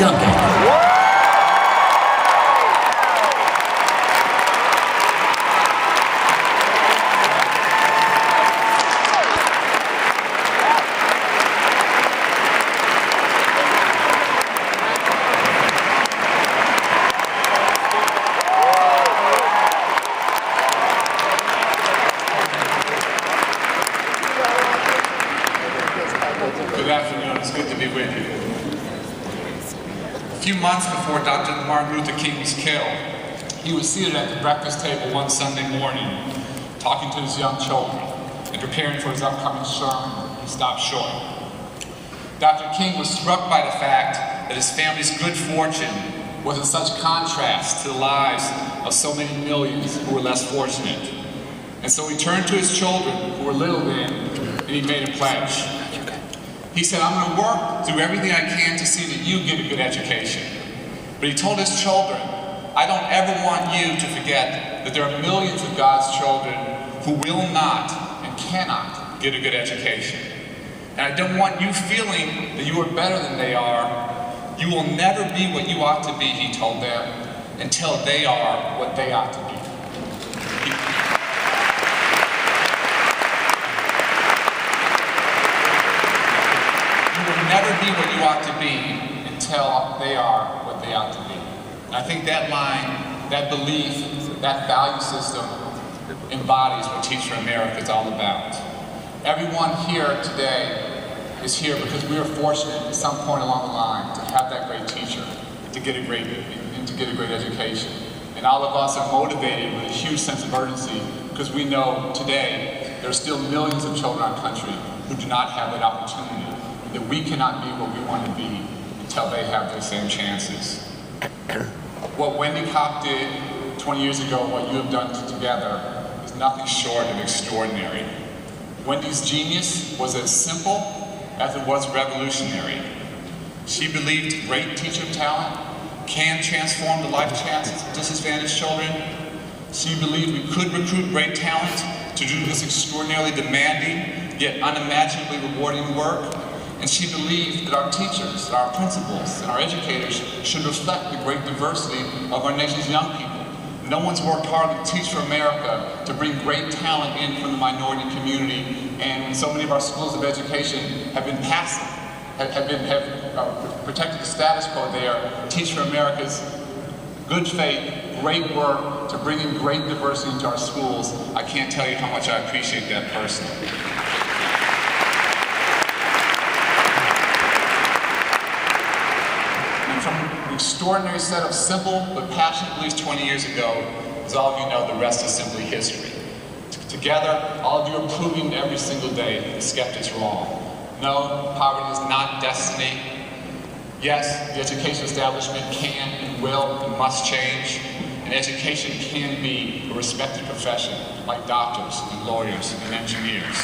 Duncan. Good afternoon, it's good to be with you. A few months before Dr. Martin Luther King was killed, he was seated at the breakfast table one Sunday morning, talking to his young children and preparing for his upcoming sermon. He stopped short. Dr. King was struck by the fact that his family's good fortune was in such contrast to the lives of so many millions who were less fortunate. And so he turned to his children, who were little then, and he made a pledge. He said, I'm going to work through everything I can to see that you get a good education. But he told his children, I don't ever want you to forget that there are millions of God's children who will not and cannot get a good education. And I don't want you feeling that you are better than they are. You will never be what you ought to be, he told them, until they are what they ought to be. Never be what you ought to be until they are what they ought to be. And I think that line, that belief, that value system embodies what Teach for America is all about. Everyone here today is here because we are fortunate at some point along the line to have that great teacher, to get a great education. And all of us are motivated with a huge sense of urgency because we know today there are still millions of children in our country who do not have that opportunity. That we cannot be what we want to be until they have those same chances. What Wendy Kopp did 20 years ago, what you have done together, is nothing short of extraordinary. Wendy's genius was as simple as it was revolutionary. She believed great teacher talent can transform the life chances of disadvantaged children. She believed we could recruit great talent to do this extraordinarily demanding, yet unimaginably rewarding work. And she believed that our teachers, our principals, and our educators should reflect the great diversity of our nation's young people. No one's worked hard to Teach for America to bring great talent in from the minority community, and so many of our schools of education have been passive, have protected the status quo there. Teach for America's good faith, great work to bring in great diversity into our schools. I can't tell you how much I appreciate that personally. Extraordinary set of simple but passionate beliefs 20 years ago, as all of you know, the rest is simply history. Together, all of you are proving every single day that the skeptics wrong. No, poverty is not destiny. Yes, the education establishment can and will and must change, and education can be a respected profession like doctors and lawyers and engineers.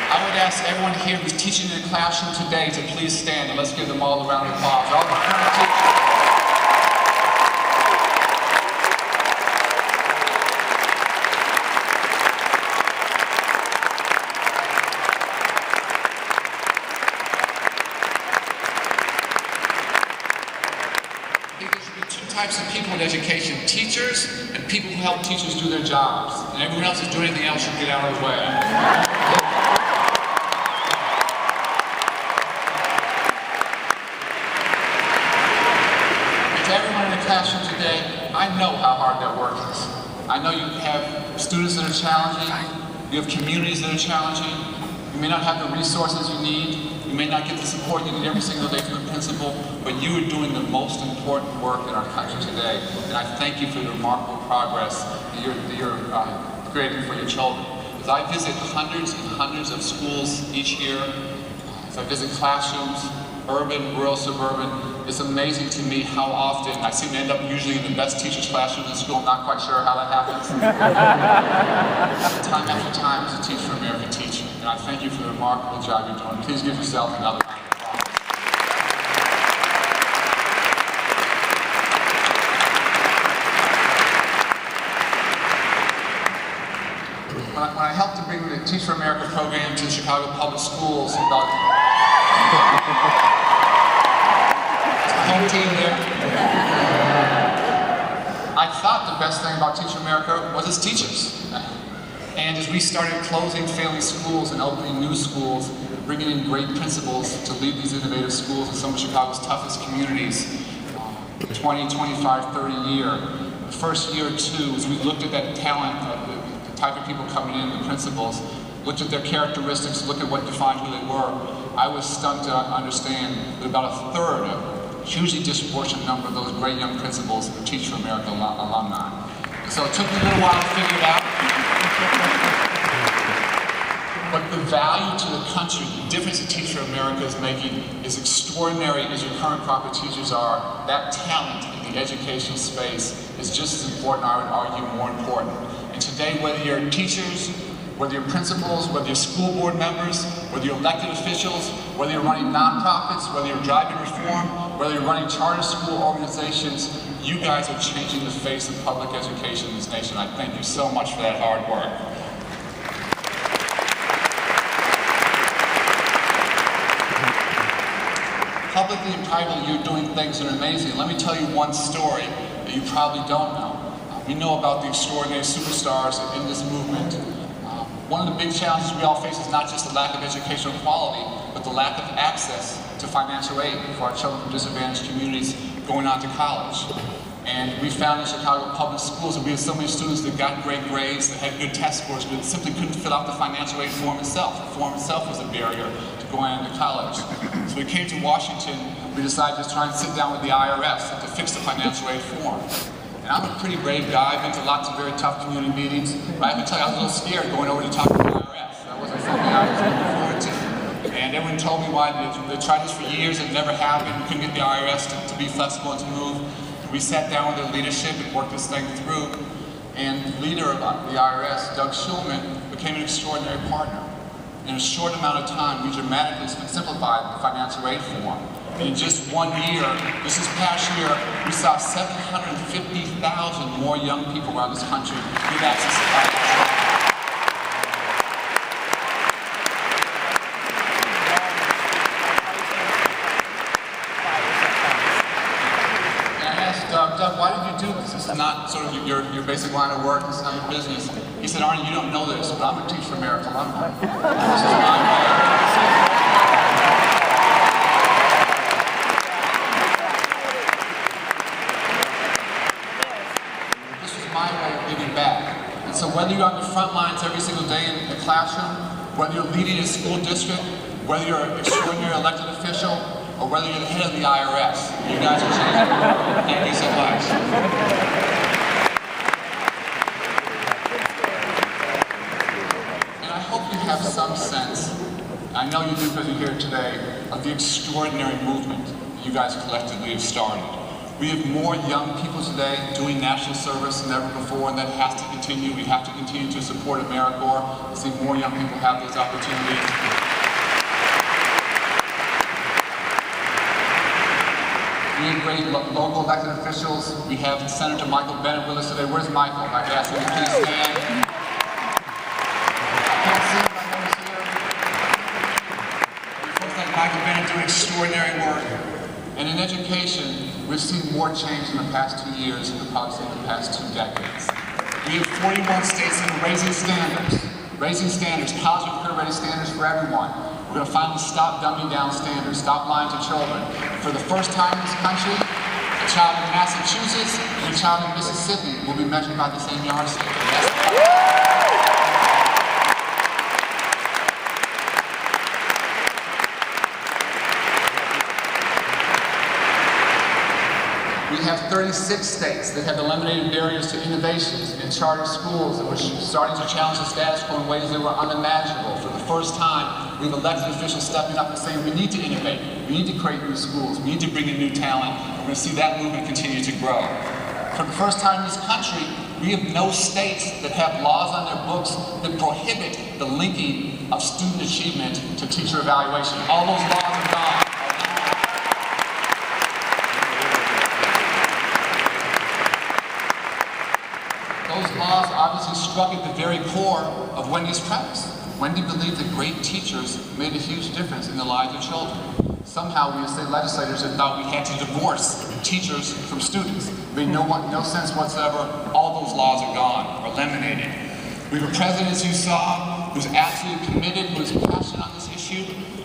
I would ask everyone here who's teaching in the classroom today to please stand, and let's give them all a round of applause. All the current teachers. I think there should be two types of people in education: teachers and people who help teachers do their jobs. And everyone else who's doing anything else should get out of the way. Everyone in the classroom today, I know how hard that work is. I know you have students that are challenging, you have communities that are challenging, you may not have the resources you need, you may not get the support you need every single day from the principal, but you are doing the most important work in our country today, and I thank you for the remarkable progress that you're creating for your children. As I visit hundreds and hundreds of schools each year, as I visit classrooms, urban, rural, suburban, it's amazing to me how often I seem to end up usually in the best teachers' classrooms in school. I'm not quite sure how that happens. Time after time as a Teach for America teacher, and I thank you for the remarkable job you're doing. Please give yourself another round of applause. when I helped to bring the Teach for America program to the Chicago public schools about home team there. I thought the best thing about Teach for America was its teachers. And as we started closing failing schools and opening new schools, bringing in great principals to lead these innovative schools in some of Chicago's toughest communities, 20, 25, 30 year. The first year or two, as we looked at that talent, the type of people coming in, the principals, looked at their characteristics, looked at what defined who they were, I was stunned to understand that about a third, a hugely disproportionate number of those great young principals were Teach for America alumni. So it took me a little while to figure it out. But the value to the country, the difference that Teach for America is making is extraordinary as your current crop of teachers are. That talent in the educational space is just as important, I would argue, more important. And today, whether you're teachers, whether you're principals, whether you're school board members, whether you're elected officials, whether you're running nonprofits, whether you're driving reform, whether you're running charter school organizations, you guys are changing the face of public education in this nation. I thank you so much for that hard work. Publicly and privately, you're doing things that are amazing. Let me tell you one story that you probably don't know. We know about the extraordinary superstars in this movement. One of the big challenges we all face is not just the lack of educational quality, but the lack of access to financial aid for our children from disadvantaged communities going on to college. And we found in Chicago public schools that we had so many students that got great grades, that had good test scores, but simply couldn't fill out the financial aid form itself. The form itself was a barrier to going on to college. So we came to Washington, we decided to try and sit down with the IRS to fix the financial aid form. And I'm a pretty brave guy, I've been to lots of very tough community meetings, but I have to tell you, I was a little scared going over to talk to the IRS. That wasn't something I was looking forward to. And everyone told me why they tried this for years, it never happened, we couldn't get the IRS to be flexible and to move. We sat down with their leadership and worked this thing through, and the leader of the IRS, Doug Schulman, became an extraordinary partner. In a short amount of time, we dramatically simplified the financial aid form. And in just 1 year, this past year, we saw 750,000 more young people around this country get access to financial aid. Doug, why did you do this? This is not sort of your basic line of work, this is not your business. He said, Arne, you don't know this, but I'm a Teach for America alumni. This is my way. This was my way of giving back. And so whether you're on the front lines every single day in the classroom, whether you're leading a school district, whether you're an extraordinary elected official, or whether you're the head of the IRS, you guys are changing. Thank you so much. And I hope you have some sense, I know you do because you're here today, of the extraordinary movement you guys collectively have started. We have more young people today doing national service than ever before, and that has to continue. We have to continue to support AmeriCorps and see more young people have those opportunities. We have great local elected officials. We have Senator Michael Bennett with us today. Where's Michael? I could ask him to please stand. I can't see him, I know he's here. Folks like Michael Bennett do extraordinary work. And in education, we've seen more change in the past 2 years than we've probably seen in the past 2 decades. We have 41 states that are raising standards. Raising standards, college and career-ready standards for everyone. We're going to finally stop dumbing down standards, stop lying to children. For the first time in this country, a child in Massachusetts and a child in Mississippi will be measured by the same yardstick. We have 36 states that have eliminated barriers to innovations in charter schools that were starting to challenge the status quo in ways that were unimaginable. For the first time, we have elected officials stepping up and saying we need to innovate, we need to create new schools, we need to bring in new talent, and we're going to see that movement continue to grow. For the first time in this country, we have no states that have laws on their books that prohibit the linking of student achievement to teacher evaluation. All those laws are gone. Those laws obviously struck at the very core of Wendy's premise. Wendy believed that great teachers made a huge difference in the lives of children. Somehow we as state legislators had thought we had to divorce teachers from students. It made no sense whatsoever. All those laws are gone, or eliminated. We have a president, as you saw, who's absolutely committed, who's passionate on this issue.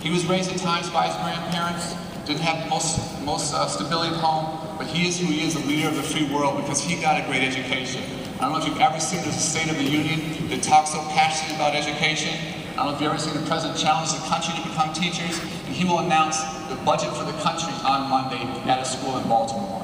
He was raised at times by his grandparents, didn't have most stability at home, but he is who he is, the leader of the free world, because he got a great education. I don't know if you've ever seen the State of the Union that talks so passionately about education. I don't know if you've ever seen the president challenge the country to become teachers, and he will announce the budget for the country on Monday at a school in Baltimore.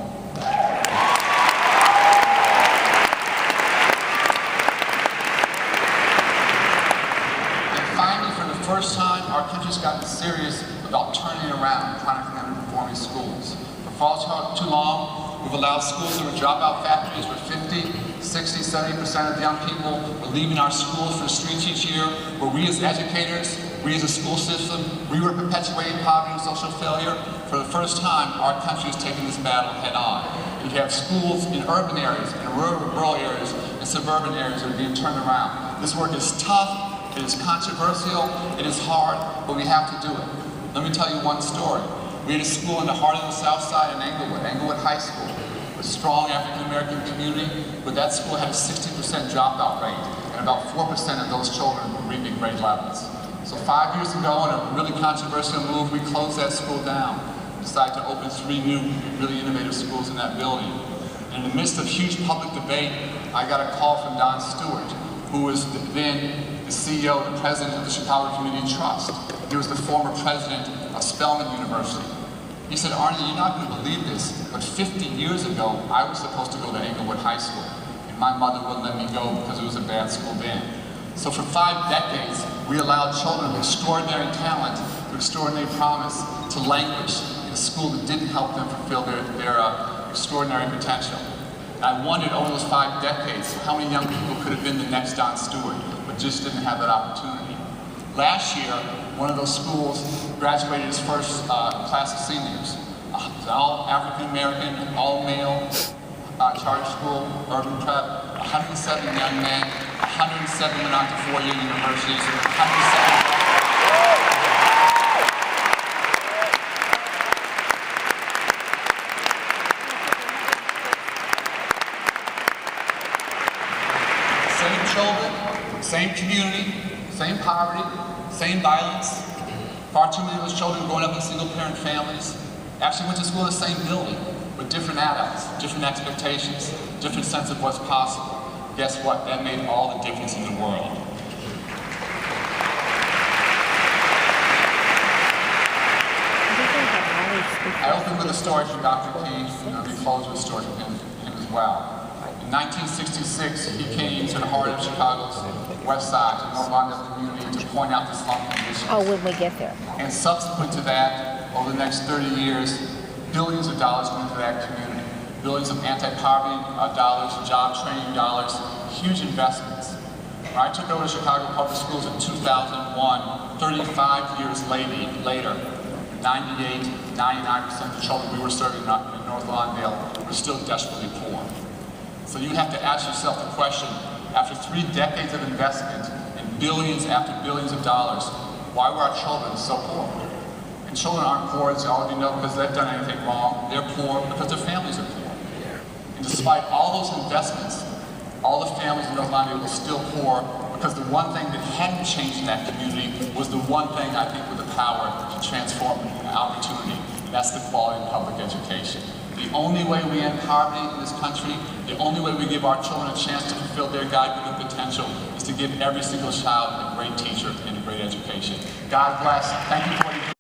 First time, our country's gotten serious about turning around chronically underperforming schools. For far too long, we've allowed schools that were dropout factories where 50, 60, 70% of the young people were leaving our schools for the streets each year, where we as educators, we as a school system, we were perpetuating poverty and social failure. For the first time, our country is taking this battle head on. You have schools in urban areas, in rural areas, in suburban areas that are being turned around. This work is tough. It is controversial, it is hard, but we have to do it. Let me tell you one story. We had a school in the heart of the South Side in Englewood High School, a strong African-American community, but that school had a 60% dropout rate, and about 4% of those children were reaching grade 11s. So 5 years ago, in a really controversial move, we closed that school down, decided to open 3 new, really innovative schools in that building. And in the midst of huge public debate, I got a call from Don Stewart, who was then the CEO and president of the Chicago Community Trust. He was the former president of Spelman University. He said, Arne, you're not going to believe this, but 50 years ago, I was supposed to go to Englewood High School, and my mother wouldn't let me go because it was a bad school then. So for 5 decades, we allowed children with extraordinary talent, with extraordinary promise, to languish in a school that didn't help them fulfill their extraordinary potential. And I wondered over those 5 decades, how many young people could have been the next Don Stewart, but just didn't have that opportunity. Last year, one of those schools graduated its first class of seniors. It was all African-American, all-male charter school, urban prep, 107 young men, 107 went on to 4-year universities, 107 children, same community, same poverty, same violence. Far too many of those children growing up in single-parent families actually went to school in the same building with different adults, different expectations, different sense of what's possible. Guess what? That made all the difference in the world. I opened with a story from Dr. King, and I'll be closed with a story from him as well. In 1966, he came to the heart of Chicago's west side, to the North London community, to point out the slum conditions. Oh, when we get there. And subsequent to that, over the next 30 years, billions of dollars went into that community. Billions of anti-poverty dollars, job training dollars, huge investments. When I took over Chicago Public Schools in 2001, 35 years later, 98, 99% of the children we were serving in North Lawndale were still desperately poor. So you have to ask yourself the question, after 3 decades of investment and billions after billions of dollars, why were our children so poor? And children aren't poor, as you already know, because they've done anything wrong. They're poor because their families are poor. And despite all those investments, all the families in North Lawndale were still poor because the one thing that hadn't changed in that community was the one thing I think with the power to transform an opportunity. That's the quality of public education. The only way we end poverty in this country, the only way we give our children a chance to fulfill their God-given potential is to give every single child a great teacher and a great education. God bless. Thank you for what you do.